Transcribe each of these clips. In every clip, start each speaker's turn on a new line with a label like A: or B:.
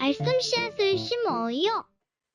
A: 말씀 씨앗을 심어요.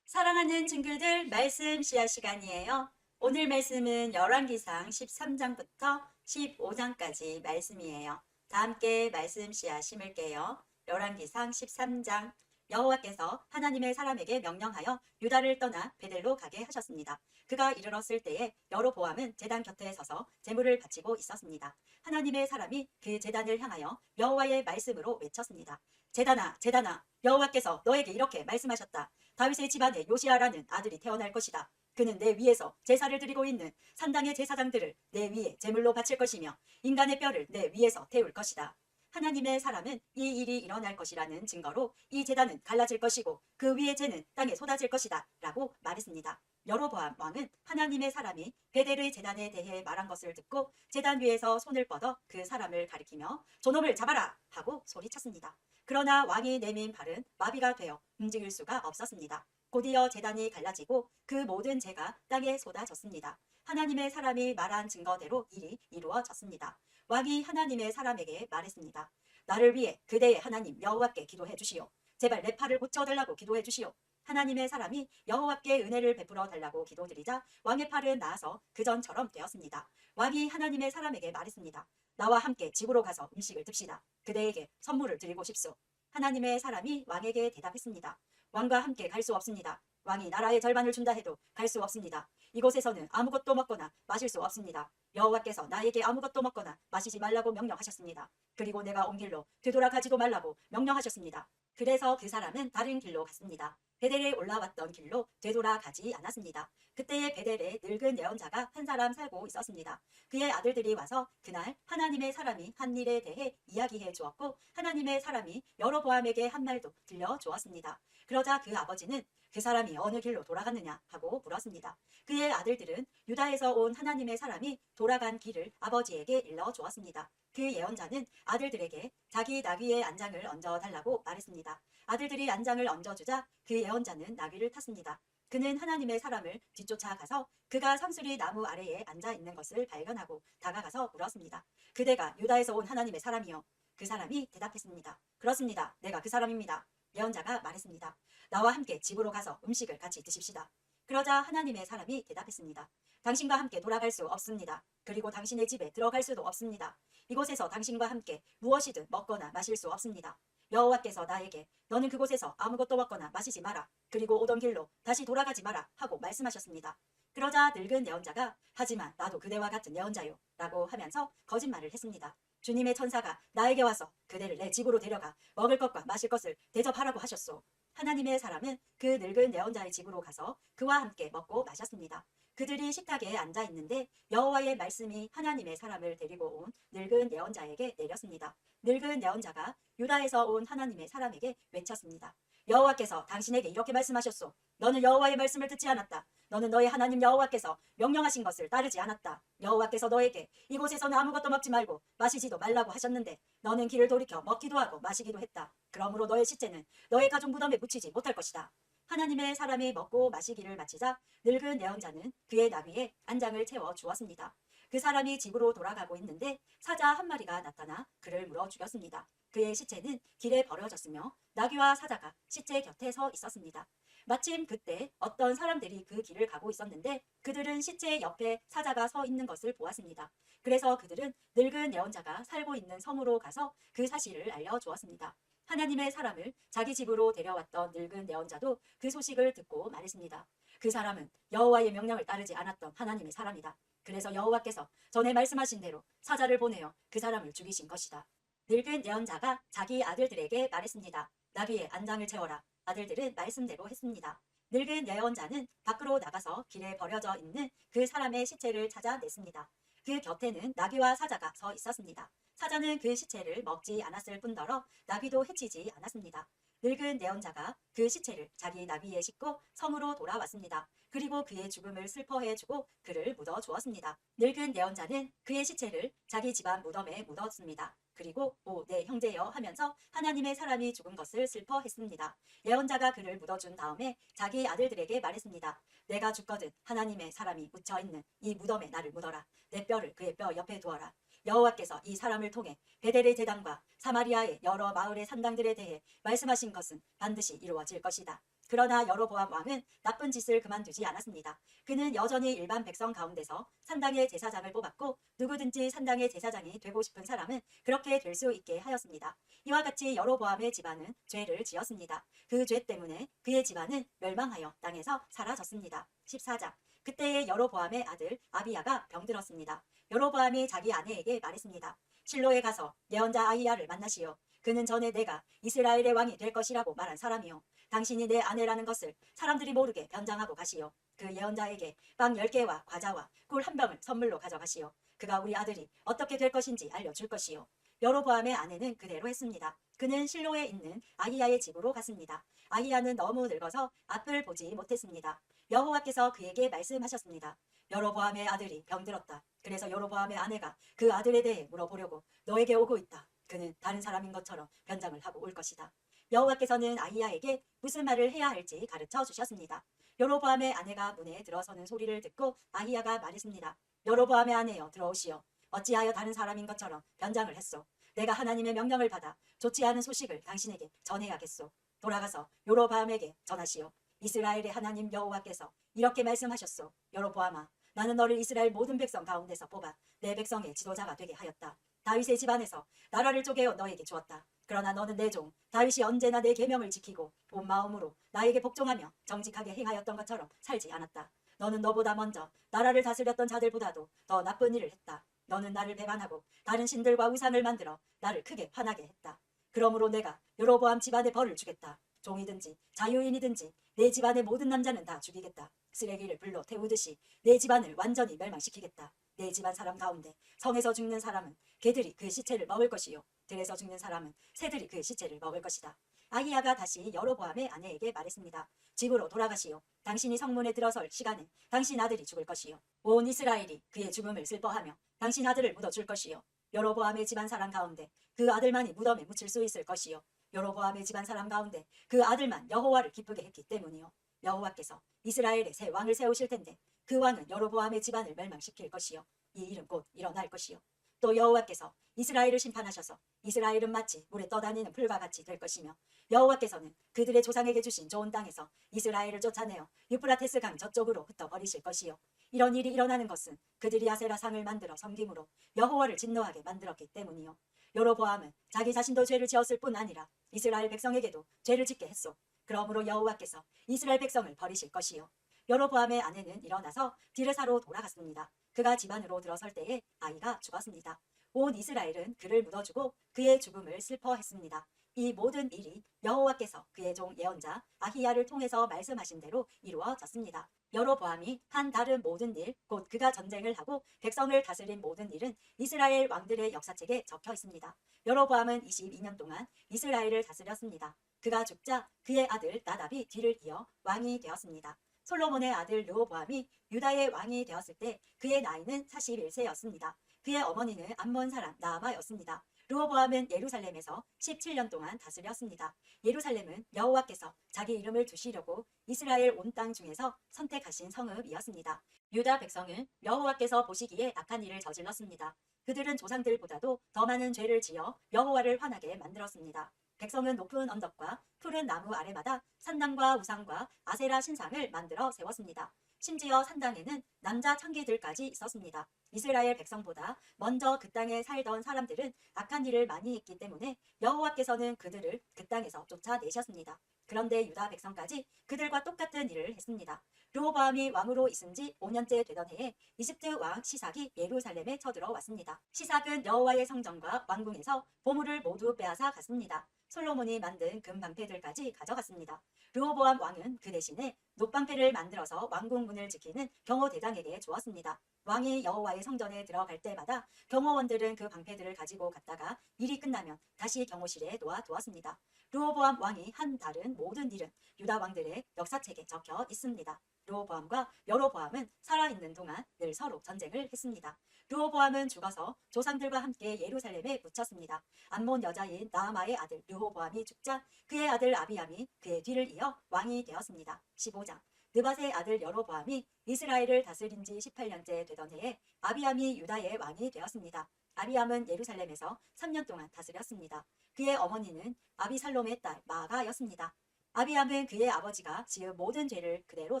B: 사랑하는 친구들, 말씀 씨앗 시간이에요. 오늘 말씀은 열왕기상 13장부터 15장까지 말씀이에요. 다 함께 말씀 씨앗 심을게요. 열왕기상 13장. 여호와께서 하나님의 사람에게 명령하여 유다를 떠나 베델로 가게 하셨습니다. 그가 이르렀을 때에 여로보암은 제단 곁에 서서 제물을 바치고 있었습니다. 하나님의 사람이 그 제단을 향하여 여호와의 말씀으로 외쳤습니다. 제단아, 제단아, 여호와께서 너에게 이렇게 말씀하셨다. 다윗의 집안에 요시아라는 아들이 태어날 것이다. 그는 내 위에서 제사를 드리고 있는 산당의 제사장들을 내 위에 제물로 바칠 것이며 인간의 뼈를 내 위에서 태울 것이다. 하나님의 사람은 이 일이 일어날 것이라는 증거로 이 제단은 갈라질 것이고 그 위의 재는 땅에 쏟아질 것이다 라고 말했습니다. 여로보암 왕은 하나님의 사람이 베델의 제단에 대해 말한 것을 듣고 제단 위에서 손을 뻗어 그 사람을 가리키며 저놈을 잡아라 하고 소리쳤습니다. 그러나 왕이 내민 발은 마비가 되어 움직일 수가 없었습니다. 곧이어 제단이 갈라지고 그 모든 재가 땅에 쏟아졌습니다. 하나님의 사람이 말한 증거대로 일이 이루어졌습니다. 왕이 하나님의 사람에게 말했습니다. 나를 위해 그대의 하나님 여호와께 기도해 주시오. 제발 내 팔을 고쳐달라고 기도해 주시오. 하나님의 사람이 여호와께 은혜를 베풀어 달라고 기도드리자 왕의 팔은 나아서 그전처럼 되었습니다. 왕이 하나님의 사람에게 말했습니다. 나와 함께 집으로 가서 음식을 듭시다. 그대에게 선물을 드리고 싶소. 하나님의 사람이 왕에게 대답했습니다. 왕과 함께 갈 수 없습니다. 왕이 나라의 절반을 준다 해도 갈 수 없습니다. 이곳에서는 아무것도 먹거나 마실 수 없습니다. 여호와께서 나에게 아무것도 먹거나 마시지 말라고 명령하셨습니다. 그리고 내가 온 길로 되돌아가지도 말라고 명령하셨습니다. 그래서 그 사람은 다른 길로 갔습니다. 베델에 올라왔던 길로 되돌아가지 않았습니다. 그때의 베델에 늙은 예언자가 한 사람 살고 있었습니다. 그의 아들들이 와서 그날 하나님의 사람이 한 일에 대해 이야기해 주었고 하나님의 사람이 여로보암에게 한 말도 들려주었습니다. 그러자 그 아버지는 그 사람이 어느 길로 돌아갔느냐 하고 물었습니다. 그의 아들들은 유다에서 온 하나님의 사람이 돌아간 길을 아버지에게 일러주었습니다. 그 예언자는 아들들에게 자기 나귀의 안장을 얹어달라고 말했습니다. 아들들이 안장을 얹어주자 그 예언자는 나귀를 탔습니다. 그는 하나님의 사람을 뒤쫓아가서 그가 상수리 나무 아래에 앉아 있는 것을 발견하고 다가가서 물었습니다. 그대가 유다에서 온 하나님의 사람이요? 그 사람이 대답했습니다. 그렇습니다. 내가 그 사람입니다. 예언자가 말했습니다. 나와 함께 집으로 가서 음식을 같이 드십시다. 그러자 하나님의 사람이 대답했습니다. 당신과 함께 돌아갈 수 없습니다. 그리고 당신의 집에 들어갈 수도 없습니다. 이곳에서 당신과 함께 무엇이든 먹거나 마실 수 없습니다. 여호와께서 나에게 너는 그곳에서 아무것도 먹거나 마시지 마라. 그리고 오던 길로 다시 돌아가지 마라 하고 말씀하셨습니다. 그러자 늙은 예언자가 하지만 나도 그대와 같은 예언자요 라고 하면서 거짓말을 했습니다. 주님의 천사가 나에게 와서 그대를 내 집으로 데려가 먹을 것과 마실 것을 대접하라고 하셨소. 하나님의 사람은 그 늙은 예언자의 집으로 가서 그와 함께 먹고 마셨습니다. 그들이 식탁에 앉아 있는데 여호와의 말씀이 하나님의 사람을 데리고 온 늙은 예언자에게 내렸습니다. 늙은 예언자가 유다에서 온 하나님의 사람에게 외쳤습니다. 여호와께서 당신에게 이렇게 말씀하셨소. 너는 여호와의 말씀을 듣지 않았다. 너는 너의 하나님 여호와께서 명령하신 것을 따르지 않았다. 여호와께서 너에게 이곳에서는 아무것도 먹지 말고 마시지도 말라고 하셨는데 너는 길을 돌이켜 먹기도 하고 마시기도 했다. 그러므로 너의 시체는 너의 가족 무덤에 묻히지 못할 것이다. 하나님의 사람이 먹고 마시기를 마치자 늙은 예언자는 그의 나귀에 안장을 채워 주었습니다. 그 사람이 집으로 돌아가고 있는데 사자 한 마리가 나타나 그를 물어 죽였습니다. 그의 시체는 길에 버려졌으며 나귀와 사자가 시체 곁에 서 있었습니다. 마침 그때 어떤 사람들이 그 길을 가고 있었는데 그들은 시체 옆에 사자가 서 있는 것을 보았습니다. 그래서 그들은 늙은 예언자가 살고 있는 성으로 가서 그 사실을 알려주었습니다. 하나님의 사람을 자기 집으로 데려왔던 늙은 예언자도 그 소식을 듣고 말했습니다. 그 사람은 여호와의 명령을 따르지 않았던 하나님의 사람이다. 그래서 여호와께서 전에 말씀하신 대로 사자를 보내어 그 사람을 죽이신 것이다. 늙은 예언자가 자기 아들들에게 말했습니다. 나귀에 안장을 채워라. 아들들은 말씀대로 했습니다. 늙은 예언자는 밖으로 나가서 길에 버려져 있는 그 사람의 시체를 찾아냈습니다. 그 곁에는 나귀와 사자가 서 있었습니다. 사자는 그 시체를 먹지 않았을 뿐더러 나귀도 해치지 않았습니다. 늙은 예언자가 그 시체를 자기 나귀에 싣고 성으로 돌아왔습니다. 그리고 그의 죽음을 슬퍼해주고 그를 묻어주었습니다. 늙은 예언자는 그의 시체를 자기 집안 무덤에 묻었습니다. 그리고 오, 내 형제여 하면서 하나님의 사람이 죽은 것을 슬퍼했습니다. 예언자가 그를 묻어준 다음에 자기 아들들에게 말했습니다. 내가 죽거든 하나님의 사람이 묻혀있는 이 무덤에 나를 묻어라. 내 뼈를 그의 뼈 옆에 두어라. 여호와께서 이 사람을 통해 베델의 제단과 사마리아의 여러 마을의 산당들에 대해 말씀하신 것은 반드시 이루어질 것이다. 그러나 여로보암 왕은 나쁜 짓을 그만두지 않았습니다. 그는 여전히 일반 백성 가운데서 산당의 제사장을 뽑았고 누구든지 산당의 제사장이 되고 싶은 사람은 그렇게 될 수 있게 하였습니다. 이와 같이 여로보암의 집안은 죄를 지었습니다. 그 죄 때문에 그의 집안은 멸망하여 땅에서 사라졌습니다. 14장. 그때의 여로보암의 아들 아비야가 병들었습니다. 여로보암이 자기 아내에게 말했습니다. 실로에 가서 예언자 아히야를 만나시오. 그는 전에 내가 이스라엘의 왕이 될 것이라고 말한 사람이요. 당신이 내 아내라는 것을 사람들이 모르게 변장하고 가시오. 그 예언자에게 빵 10개와 과자와 꿀 한 병을 선물로 가져가시오. 그가 우리 아들이 어떻게 될 것인지 알려줄 것이요. 여로보암의 아내는 그대로 했습니다. 그는 실로에 있는 아히야의 집으로 갔습니다. 아히야는 너무 늙어서 앞을 보지 못했습니다. 여호와께서 그에게 말씀하셨습니다. 여로보암의 아들이 병들었다. 그래서 여로보암의 아내가 그 아들에 대해 물어보려고 너에게 오고 있다. 그는 다른 사람인 것처럼 변장을 하고 올 것이다. 여호와께서는 아히야에게 무슨 말을 해야 할지 가르쳐 주셨습니다. 여로보암의 아내가 문에 들어서는 소리를 듣고 아히야가 말했습니다. 여로보암의 아내여 들어오시오. 어찌하여 다른 사람인 것처럼 변장을 했소. 내가 하나님의 명령을 받아 좋지 않은 소식을 당신에게 전해야겠소. 돌아가서 여로보암에게 전하시오. 이스라엘의 하나님 여호와께서 이렇게 말씀하셨소. 여로보암아, 나는 너를 이스라엘 모든 백성 가운데서 뽑아 내 백성의 지도자가 되게 하였다. 다윗의 집안에서 나라를 쪼개어 너에게 주었다. 그러나 너는 내 종 다윗이 언제나 내 계명을 지키고 온 마음으로 나에게 복종하며 정직하게 행하였던 것처럼 살지 않았다. 너는 너보다 먼저 나라를 다스렸던 자들보다도 더 나쁜 일을 했다. 너는 나를 배반하고 다른 신들과 우상을 만들어 나를 크게 화나게 했다. 그러므로 내가 여로보암 집안에 벌을 주겠다. 종이든지 자유인이든지 내 집안의 모든 남자는 다 죽이겠다. 쓰레기를 불러 태우듯이 내 집안을 완전히 멸망시키겠다. 내 집안 사람 가운데 성에서 죽는 사람은 개들이 그 시체를 먹을 것이요. 들에서 죽는 사람은 새들이 그 시체를 먹을 것이다. 아히야가 다시 여로보암의 아내에게 말했습니다. 집으로 돌아가시오. 당신이 성문에 들어설 시간에 당신 아들이 죽을 것이요. 온 이스라엘이 그의 죽음을 슬퍼하며 당신 아들을 묻어줄 것이요. 여로보암의 집안 사람 가운데 그 아들만이 무덤에 묻힐 수 있을 것이요. 여로보암의 집안 사람 가운데 그 아들만 여호와를 기쁘게 했기 때문이요. 여호와께서 이스라엘에 새 왕을 세우실 텐데 그 왕은 여로보암의 집안을 멸망시킬 것이요. 이 일은 곧 일어날 것이요. 또 여호와께서 이스라엘을 심판하셔서 이스라엘은 마치 물에 떠다니는 풀과 같이 될 것이며 여호와께서는 그들의 조상에게 주신 좋은 땅에서 이스라엘을 쫓아내어 유프라테스 강 저쪽으로 흩어버리실 것이요. 이런 일이 일어나는 것은 그들이 아세라 상을 만들어 섬김으로 여호와를 진노하게 만들었기 때문이요. 여로보암은 자기 자신도 죄를 지었을 뿐 아니라 이스라엘 백성에게도 죄를 짓게 했소. 그러므로 여호와께서 이스라엘 백성을 버리실 것이요. 여로보암의 아내는 일어나서 디르사로 돌아갔습니다. 그가 집안으로 들어설 때에 아이가 죽었습니다. 온 이스라엘은 그를 묻어주고 그의 죽음을 슬퍼했습니다. 이 모든 일이 여호와께서 그의 종 예언자 아히야를 통해서 말씀하신 대로 이루어졌습니다. 여로보암이 한 다른 모든 일, 곧 그가 전쟁을 하고 백성을 다스린 모든 일은 이스라엘 왕들의 역사책에 적혀 있습니다. 여로보암은 22년 동안 이스라엘을 다스렸습니다. 그가 죽자 그의 아들 나답이 뒤를 이어 왕이 되었습니다. 솔로몬의 아들 르호보암이 유다의 왕이 되었을 때 그의 나이는 41세였습니다. 그의 어머니는 암몬 사람 나아마였습니다. 르호보암은 예루살렘에서 17년 동안 다스렸습니다. 예루살렘은 여호와께서 자기 이름을 두시려고 이스라엘 온 땅 중에서 선택하신 성읍이었습니다. 유다 백성은 여호와께서 보시기에 악한 일을 저질렀습니다. 그들은 조상들보다도 더 많은 죄를 지어 여호와를 화나게 만들었습니다. 백성은 높은 언덕과 푸른 나무 아래마다 산당과 우상과 아세라 신상을 만들어 세웠습니다. 심지어 산당에는 남자 청기들까지 있었습니다. 이스라엘 백성보다 먼저 그 땅에 살던 사람들은 악한 일을 많이 했기 때문에 여호와께서는 그들을 그 땅에서 쫓아내셨습니다. 그런데 유다 백성까지 그들과 똑같은 일을 했습니다. 르호보암이 왕으로 있은 지 5년째 되던 해에 이집트 왕 시삭이 예루살렘에 쳐들어왔습니다. 시삭은 여호와의 성전과 왕궁에서 보물을 모두 빼앗아 갔습니다. 솔로몬이 만든 금 방패들까지 가져갔습니다. 르호보암 왕은 그 대신에 놋방패를 만들어서 왕궁 문을 지키는 경호대장에게 주었습니다. 왕이 여호와의 성전에 들어갈 때마다 경호원들은 그 방패들을 가지고 갔다가 일이 끝나면 다시 경호실에 놓아두었습니다. 르호보암 왕이 한 다른 모든 일은 유다 왕들의 역사책에 적혀 있습니다. 르호보암과 여로보암은 살아있는 동안 늘 서로 전쟁을 했습니다. 르호보암은 죽어서 조상들과 함께 예루살렘에 묻혔습니다. 암몬 여자인 나아마의 아들 르호보암이 죽자 그의 아들 아비암이 그의 뒤를 이어 왕이 되었습니다. 15장. 느밧의 아들 여로보암이 이스라엘을 다스린 지 18년째 되던 해에 아비암이 유다의 왕이 되었습니다. 아비암은 예루살렘에서 3년 동안 다스렸습니다. 그의 어머니는 아비살롬의 딸 마아가였습니다. 아비암은 그의 아버지가 지은 모든 죄를 그대로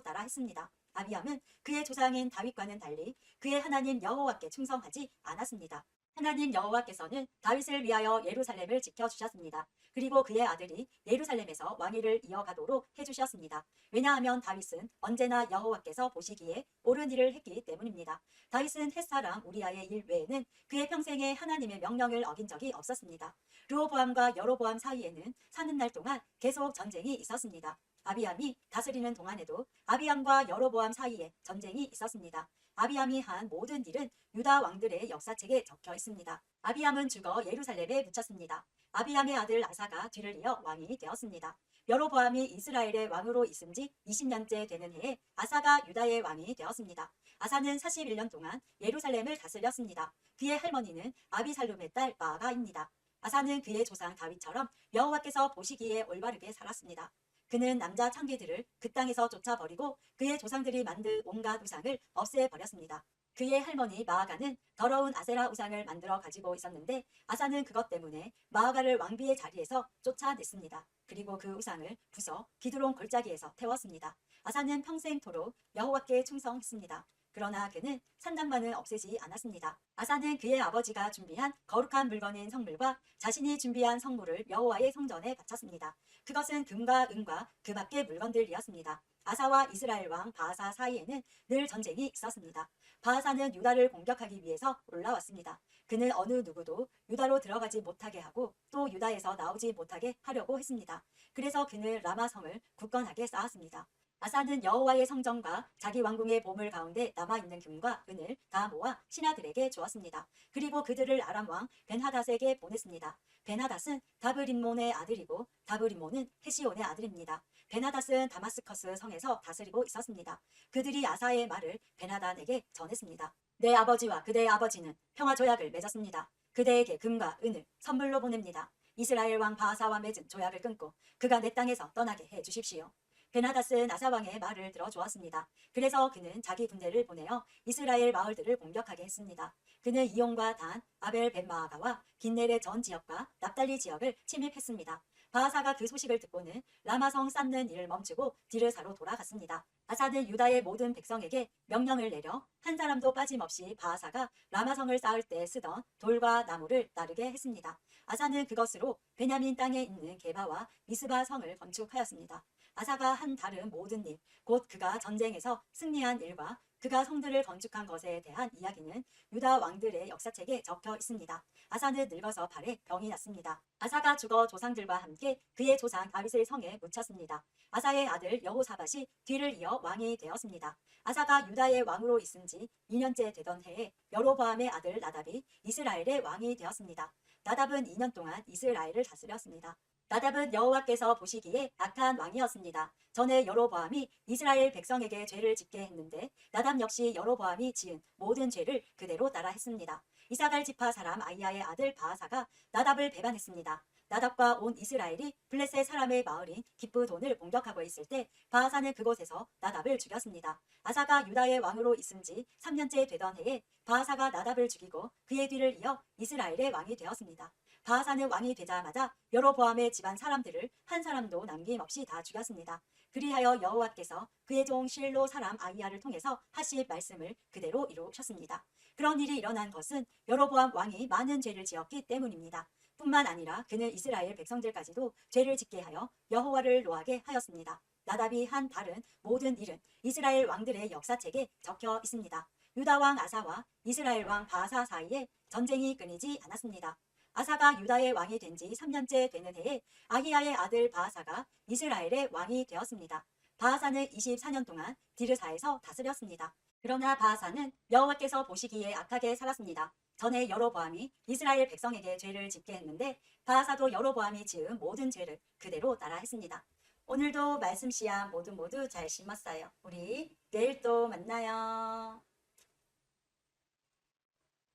B: 따라 했습니다. 아비암은 그의 조상인 다윗과는 달리 그의 하나님 여호와께 충성하지 않았습니다. 하나님 여호와께서는 다윗을 위하여 예루살렘을 지켜주셨습니다. 그리고 그의 아들이 예루살렘에서 왕위를 이어가도록 해주셨습니다. 왜냐하면 다윗은 언제나 여호와께서 보시기에 옳은 일을 했기 때문입니다. 다윗은 햇사람 우리아의 일 외에는 그의 평생에 하나님의 명령을 어긴 적이 없었습니다. 르호보암과 여로보암 사이에는 사는 날 동안 계속 전쟁이 있었습니다. 아비암이 다스리는 동안에도 아비암과 여로보암 사이에 전쟁이 있었습니다. 아비암이 한 모든 일은 유다 왕들의 역사책에 적혀 있습니다. 아비암은 죽어 예루살렘에 묻혔습니다. 아비암의 아들 아사가 뒤를 이어 왕이 되었습니다. 여로보암이 이스라엘의 왕으로 있은 지 20년째 되는 해에 아사가 유다의 왕이 되었습니다. 아사는 41년 동안 예루살렘을 다스렸습니다. 그의 할머니는 아비살롬의 딸 마아가입니다. 아사는 그의 조상 다윗처럼 여호와께서 보시기에 올바르게 살았습니다. 그는 남자 창기들을 그 땅에서 쫓아버리고 그의 조상들이 만든 온갖 우상을 없애버렸습니다. 그의 할머니 마아가는 더러운 아세라 우상을 만들어 가지고 있었는데 아사는 그것 때문에 마아가를 왕비의 자리에서 쫓아냈습니다. 그리고 그 우상을 부숴 기드론 골짜기에서 태웠습니다. 아사는 평생토록 여호와께 충성했습니다. 그러나 그는 산당만은 없애지 않았습니다. 아사는 그의 아버지가 준비한 거룩한 물건인 성물과 자신이 준비한 성물을 여호와의 성전에 바쳤습니다. 그것은 금과 은과 그 밖의 물건들이었습니다. 아사와 이스라엘 왕 바아사 사이에는 늘 전쟁이 있었습니다. 바아사는 유다를 공격하기 위해서 올라왔습니다. 그는 어느 누구도 유다로 들어가지 못하게 하고 또 유다에서 나오지 못하게 하려고 했습니다. 그래서 그는 라마성을 굳건하게 쌓았습니다. 아사는 여호와의 성전과 자기 왕궁의 보물 가운데 남아있는 금과 은을 다 모아 신하들에게 주었습니다. 그리고 그들을 아람 왕 벤하닷에게 보냈습니다. 벤하닷은 다브림몬의 아들이고 다브림몬은 헤시온의 아들입니다. 벤하닷은 다마스커스 성에서 다스리고 있었습니다. 그들이 아사의 말을 벤하닷에게 전했습니다. 내 아버지와 그대의 아버지는 평화 조약을 맺었습니다. 그대에게 금과 은을 선물로 보냅니다. 이스라엘 왕 바아사와 맺은 조약을 끊고 그가 내 땅에서 떠나게 해 주십시오. 베나닷은 아사왕의 말을 들어주었습니다. 그래서 그는 자기 군대를 보내어 이스라엘 마을들을 공격하게 했습니다. 그는 이온과 단, 아벨 벳마아가와 긴넬의 전 지역과 납달리 지역을 침입했습니다. 바아사가 그 소식을 듣고는 라마성 쌓는 일을 멈추고 디르사로 돌아갔습니다. 아사는 유다의 모든 백성에게 명령을 내려 한 사람도 빠짐없이 바아사가 라마성을 쌓을 때 쓰던 돌과 나무를 나르게 했습니다. 아사는 그것으로 베냐민 땅에 있는 게바와 미스바 성을 건축하였습니다. 아사가 한 다른 모든 일, 곧 그가 전쟁에서 승리한 일과 그가 성들을 건축한 것에 대한 이야기는 유다 왕들의 역사책에 적혀 있습니다. 아사는 늙어서 발에 병이 났습니다. 아사가 죽어 조상들과 함께 그의 조상 다윗의 성에 묻혔습니다. 아사의 아들 여호사밧이 뒤를 이어 왕이 되었습니다. 아사가 유다의 왕으로 있은 지 2년째 되던 해에 여로보암의 아들 나답이 이스라엘의 왕이 되었습니다. 나답은 2년 동안 이스라엘을 다스렸습니다. 나답은 여호와께서 보시기에 악한 왕이었습니다. 전에 여로보암이 이스라엘 백성에게 죄를 짓게 했는데 나답 역시 여로보암이 지은 모든 죄를 그대로 따라 했습니다. 이사갈 지파 사람 아이야의 아들 바아사가 나답을 배반했습니다. 나답과 온 이스라엘이 블레셋 사람의 마을인 기브돈을 공격하고 있을 때 바아사는 그곳에서 나답을 죽였습니다. 아사가 유다의 왕으로 있은 지 3년째 되던 해에 바아사가 나답을 죽이고 그의 뒤를 이어 이스라엘의 왕이 되었습니다. 바아사는 왕이 되자마자 여로보암의 집안 사람들을 한 사람도 남김없이 다 죽였습니다. 그리하여 여호와께서 그의 종 실로 사람 아이야를 통해서 하실 말씀을 그대로 이루셨습니다. 그런 일이 일어난 것은 여로보암 왕이 많은 죄를 지었기 때문입니다. 뿐만 아니라 그는 이스라엘 백성들까지도 죄를 짓게 하여 여호와를 노하게 하였습니다. 나답이 한 다른 모든 일은 이스라엘 왕들의 역사책에 적혀 있습니다. 유다 왕 아사와 이스라엘 왕 바아사 사이에 전쟁이 끊이지 않았습니다. 아사가 유다의 왕이 된 지 3년째 되는 해에 아히야의 아들 바아사가 이스라엘의 왕이 되었습니다. 바아사는 24년 동안 디르사에서 다스렸습니다. 그러나 바아사는 여호와께서 보시기에 악하게 살았습니다. 전에 여로보암이 이스라엘 백성에게 죄를 짓게 했는데 바아사도 여로보암이 지은 모든 죄를 그대로 따라 했습니다. 오늘도 말씀 씨앗 모두 잘 심었어요. 우리 내일 또 만나요.